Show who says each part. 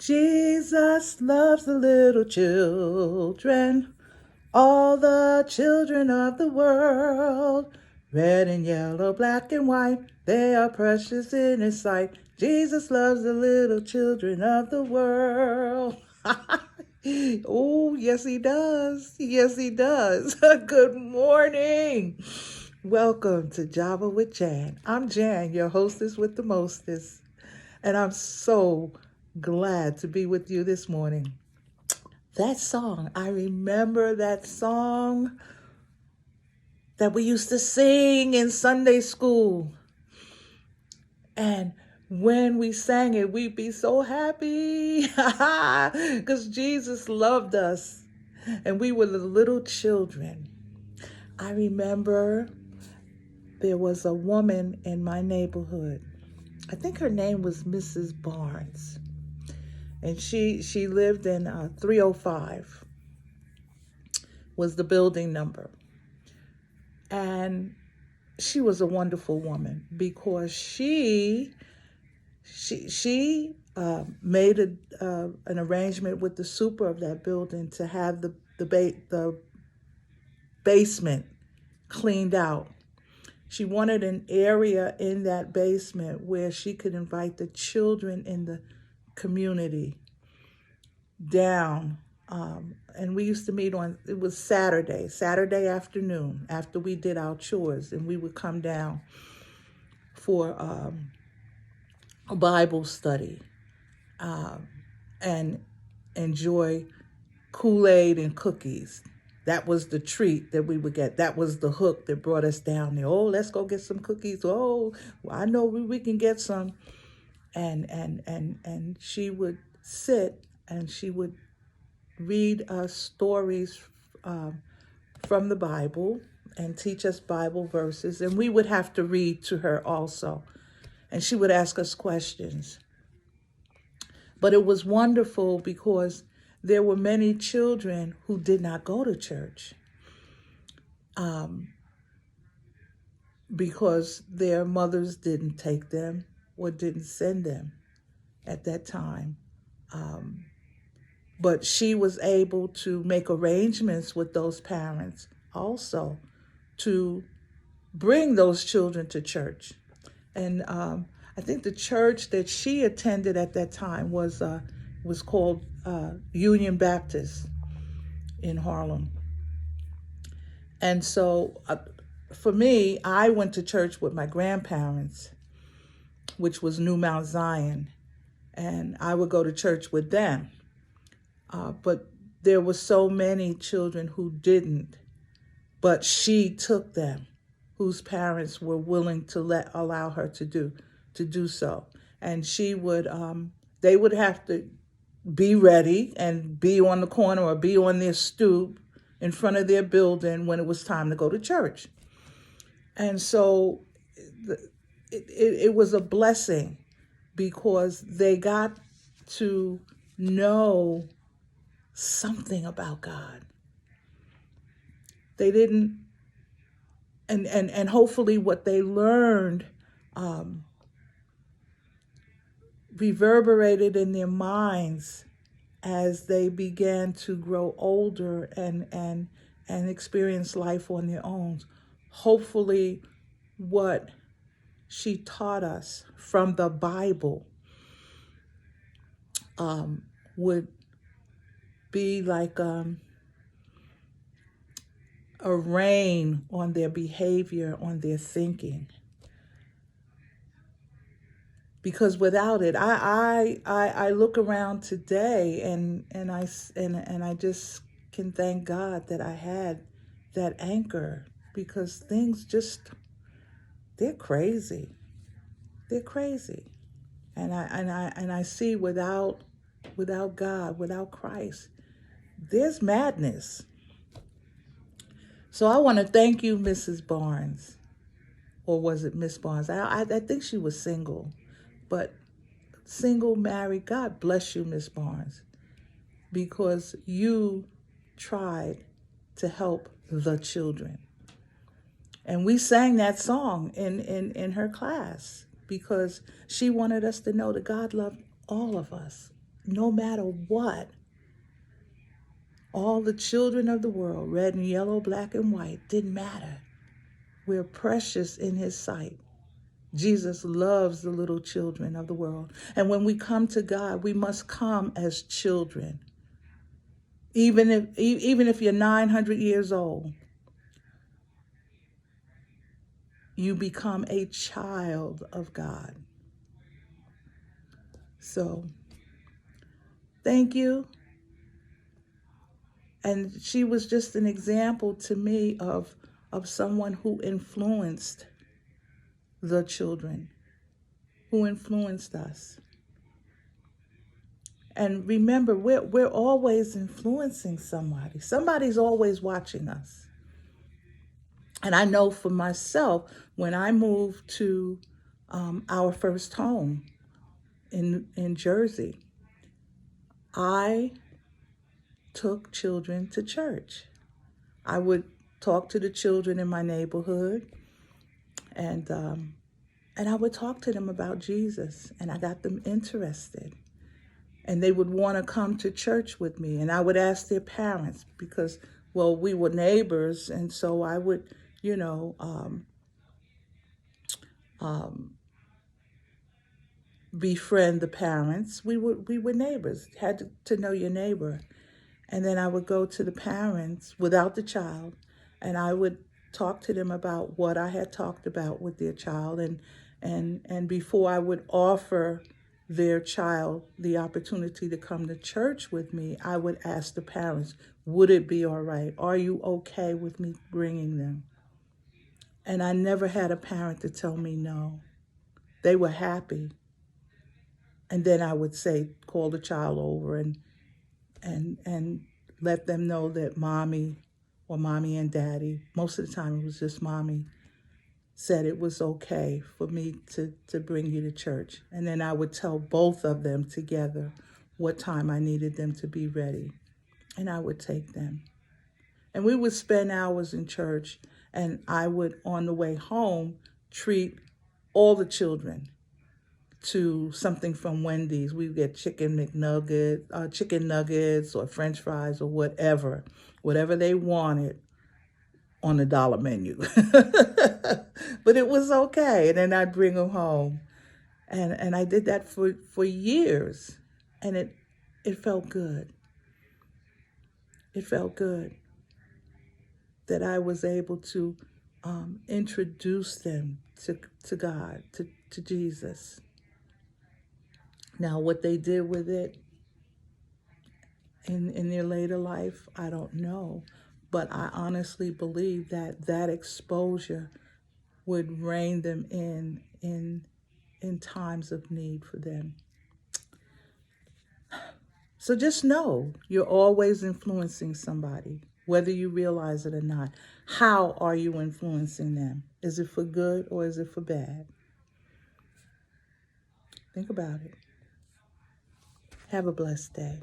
Speaker 1: Jesus loves the little children, all the children of the world. Red and yellow, black and white, they are precious in his sight. Jesus loves the little children of the world. Oh, yes, he does. Yes, he does. Good morning. Welcome to Java with Jan. I'm Jan, your hostess with the mostest. And I'm so glad to be with you this morning. That song, I remember that song that we used to sing in Sunday school. And when we sang it, we'd be so happy because Jesus loved us and we were the little children. I remember there was a woman in my neighborhood. I think her name was Mrs. Barnes. And she lived in 305 was the building number. And she was a wonderful woman because she made an arrangement with the super of that building to have the basement cleaned out. She wanted an area in that basement where she could invite the children in the community down. And we used to meet it was Saturday afternoon after we did our chores, and we would come down for a Bible study and enjoy Kool-Aid and cookies. That was the treat that we would get. That was the hook that brought us down there. Oh, let's go get some cookies. Oh, well, I know we can get some. And she would sit and she would read us stories from the Bible and teach us Bible verses. And we would have to read to her also. And she would ask us questions. But it was wonderful because there were many children who did not go to church because their mothers didn't take them or didn't send them at that time. But she was able to make arrangements with those parents also to bring those children to church. And I think the church that she attended at that time was called Union Baptist in Harlem. And so for me, I went to church with my grandparents, which was New Mount Zion, and I would go to church with them. But there were so many children who didn't, but she took them, whose parents were willing to allow her to do so. And she would, they would have to be ready and be on the corner or be on their stoop in front of their building when it was time to go to church. And so it was a blessing because they got to know something about God. They didn't, and hopefully what they learned reverberated in their minds as they began to grow older and experience life on their own. Hopefully what she taught us from the Bible would be like a rain on their behavior, on their thinking. Because without it, I look around today and I just can thank God that I had that anchor, because things they're crazy. They're crazy. And I see without God, without Christ, there's madness. So I want to thank you, Mrs. Barnes. Or was it Miss Barnes? I think she was single. But single, married, God bless you, Miss Barnes. Because you tried to help the children. And we sang that song in her class because she wanted us to know that God loved all of us. no matter what, all the children of the world, red and yellow, black and white, didn't matter. We're precious in his sight. Jesus loves the little children of the world. And when we come to God, we must come as children. Even if you're 900 years old, you become a child of God. So, thank you. And she was just an example to me of someone who influenced the children, who influenced us. And remember, we're always influencing somebody. Somebody's always watching us. And I know for myself, when I moved to our first home in Jersey, I took children to church. I would talk to the children in my neighborhood, and I would talk to them about Jesus, and I got them interested. And they would want to come to church with me, and I would ask their parents because, well, we were neighbors, and so I would, befriend the parents. We were neighbors. Had to know your neighbor. And then I would go to the parents without the child, and I would talk to them about what I had talked about with their child, and before I would offer their child the opportunity to come to church with me, I would ask the parents, would it be all right? Are you okay with me bringing them? And I never had a parent to tell me no. They were happy. And then I would say, call the child over and let them know that mommy and daddy, most of the time it was just mommy, said it was okay for me to bring you to church. And then I would tell both of them together what time I needed them to be ready. And I would take them. And we would spend hours in church, and I would, on the way home, treat all the children to something from Wendy's. We would get chicken nuggets or French fries or whatever they wanted on the dollar menu. But it was okay. And then I'd bring them home. And I did that for years. And it felt good. It felt good that I was able to introduce them to God, to Jesus. Now, what they did with it in their later life, I don't know. But I honestly believe that exposure would rein them in times of need for them. So just know you're always influencing somebody, whether you realize it or not. How are you influencing them? Is it for good or is it for bad? Think about it. Have a blessed day.